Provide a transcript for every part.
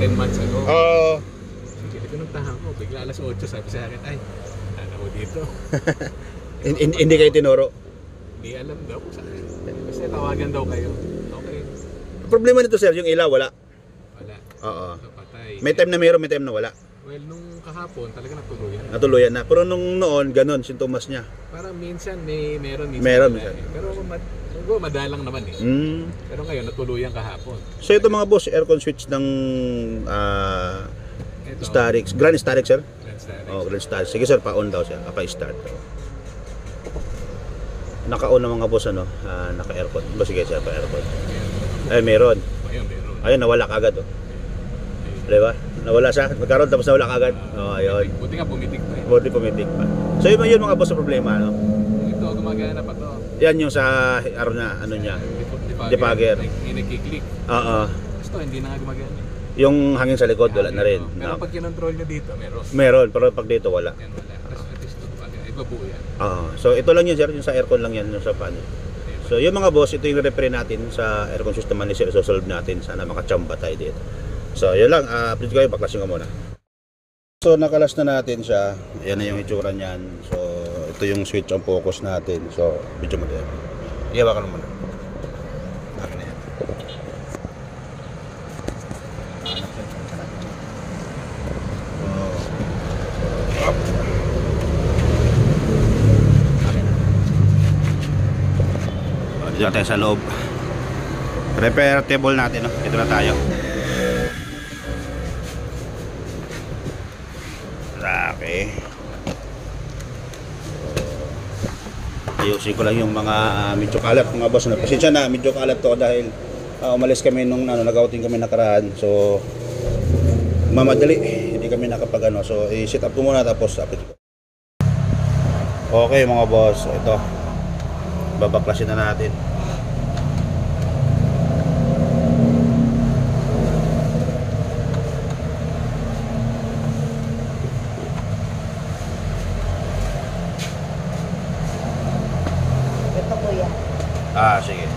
10 months ago. Oo. Sige, pinuntahan ko. Bigla alas 8, sabi sa akin, ay, ano ko dito? Hindi kayo tinuro. Hindi alam daw sa akin. Kasi tawagan daw kayo. Okay. Problema nito sir, yung ilaw wala. Wala. Oo. So, patay. May time na meron, may time na wala. Well, nung kahapon, talaga natuluyan. Natuluyan na. Pero nung noon, ganun, sintomas niya. Parang minsan meron, minsan Meron, wala minsan. eh. Pero madalang naman eh. Pero ngayon, natuluyan kahapon. So ito mga boss, aircon switch ng Ito, Starix. Grand Starix sir? Lens direct. Oh, Grand Starix. Sige sir, pa-on daw siya. Pa-start. Naka-on na mga boss ano, naka-aircon. Sige sir, pa-aircon. Ay, meron. Ayun, meron. Ayun, nawala kagad oh. Diba? Nawala siya, magkaroon tapos nawala kagad. Oh, ayun. Buti nga pumitik pa eh. Buti pumitik pa. So yun mga boss ang problema, no? Ito, gumagana pa to. Yan yung sa ano niya. Debugger. Nagkiklik. Oo. Ito, hindi na nga gumagana. Yung hangin sa likod, wala na rin. Pero pag kinontrol nyo dito, meron. Meron, pero pag dito wala. Yan, wala. Tapos at least ito, ibabuo yan. Oo. So ito lang yun sir, yung sa aircon lang yan, yung sa fan. So yung mga boss, ito yung repair natin sa aircon system manager, so solve natin. Sana makachamba tayo dito. So yun lang, update kayo, baklasin ko muna. So nakalas na natin siya. Ayan na yung itsura niyan. So ito yung switch ang focus natin. So video mo din. Iyawa ka naman. Akin na yan. Dito tayo sa loob. Repair table natin, no? Ito na tayo. Okay. Ayusin ko lang yung mga medyo kalat mga boss. Pasensya na, medyo kalat to dahil umalis kami nung nag-outing kami nakaraan. So mamadali, hindi kami nakapag ano. So i-set up ko muna tapos update ko. Okay mga boss, ito. Babaklasin na natin. Sige.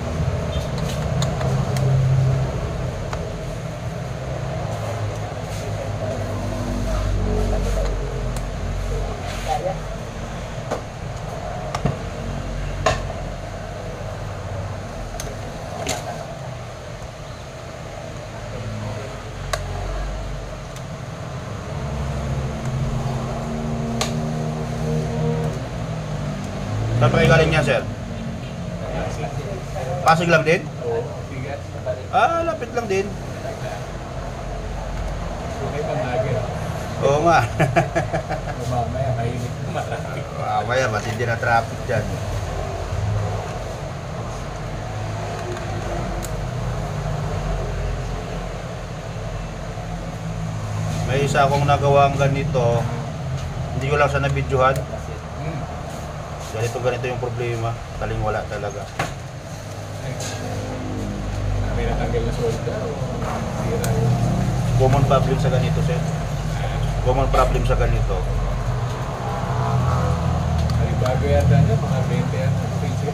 Saan pa kayo galing niya, sir? Pasig lang din? Oo, bigat. Lapit lang din. Okay pa nagin. Oo nga. Mamaya, mahilig na marami. Mamaya, matindi na traffic dyan. May isa akong nagawang ganito. Hindi ko lang siya nabidyohan. Ganito yung problema. Taling wala talaga. May natanggal na solda o sira yun. Common problem sa ganito, sir. Common problem sa ganito. Ay, bago yata niya, mga 20 at piso.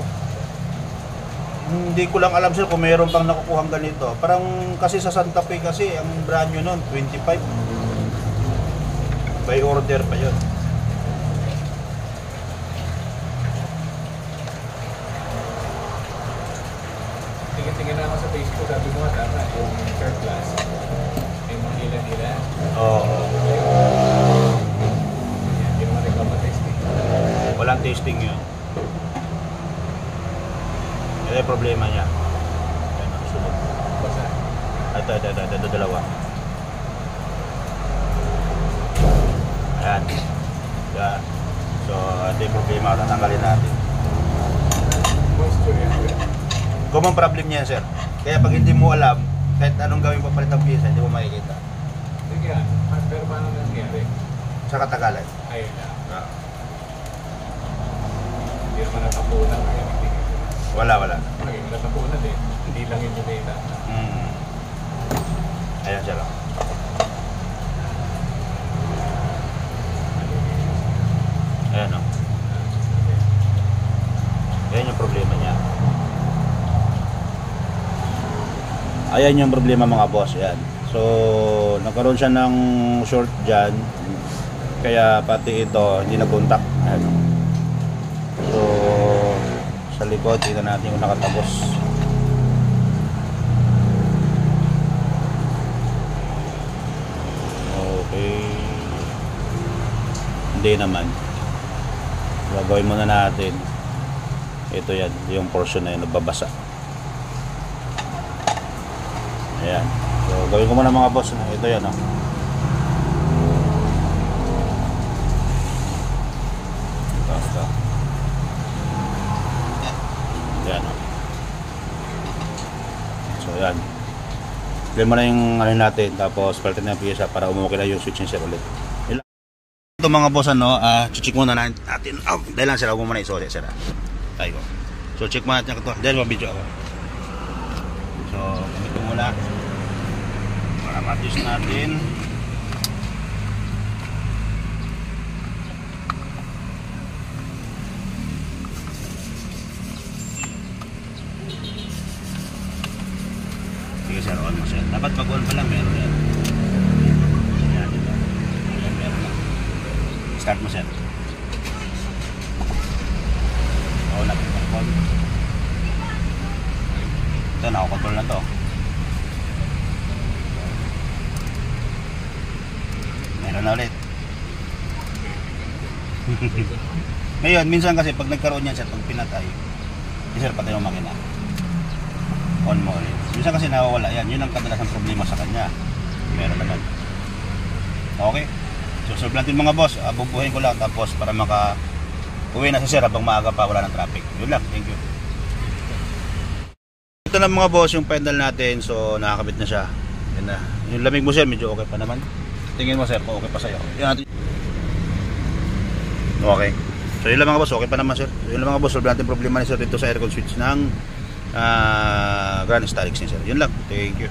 Hindi ko lang alam, sir, kung mayroon pang nakukuhang ganito. Parang kasi sa Santa Fe kasi, ang brand nyo nun, 25. By order pa yun. Tingin na ako sa Facebook, sabi mo nga tama, yung surplus, may mga ilan-ilan. Oo. Yan, hindi naman nagpapatesting. Walang tasting yun. Yan yung problema niya. Yan, sunod. Basta. Ito, dalawa. Ayan. Yan. So, ito yung problema. Tatanggalin natin. Moisture yan. Common problem niya, sir. Kaya pag hindi mo alam, kahit anong gawin papalit ang pyesa, hindi mo makikita. Sige, pero paano nangyari? Sa katagalan. Ayun na. Hindi naman natapunan. Wala. Naging natapunan eh. Hindi lang yung data. Ayan siya lang. Ayan o. Ayan yung problema niya. Ayan yung problema mga boss. Ayan. So nagkaroon siya ng short dyan, kaya pati ito hindi na-contact. Ayan. So sa likod, tingnan natin kung nakatapos. Okay, hindi naman. Gagawin muna natin ito, yan yung portion na yun nagbabasa. Ayan, so gawin ko muna mga boss. Ito yan, oh. Ito. Ayan, oh. So yan, gawin mo na yung ano natin, tapos palitin na yung piyesa para umukay na yung switching set ulit. Ito mga boss, check muna natin. Dahil lang sila, huwag mo muna iso, sila tayo. So check muna natin ito. Dahil mabidyo ako. So gamit ko muna para ma-adjust natin. Sige sir, on mo sir. Dapat pag-on pa lang meron yan. Yan ito. Yan meron lang. Start mo sir. Oo, nag-control. Ito, nakakontrol na to. Meron na ulit. Ngayon, minsan kasi pag nagkaroon yan sir, pag pinatay, sir, patay mo makina. On mo ulit. Minsan kasi nawawala yan. Yun ang kadalasang problema sa kanya. Meron naman. Okay. So, solve natin mga boss. Bubuhayin ko lang tapos para uwi na si sir habang maaga pa, wala ng traffic. Yun lang. Thank you. Ito na mga boss yung pedal natin. So, nakakabit na siya. Yan na. Yung lamig mo sir, medyo okay pa naman. Tingin mo sir kung okay pa sa'yo. Yan natin. Okay. So, yun lang mga boss. Okay pa naman sir. So, yun lang mga boss. Solve natin problema ni sir dito sa aircon switch ng Grand Starix ni sir. Yun lang. Thank you.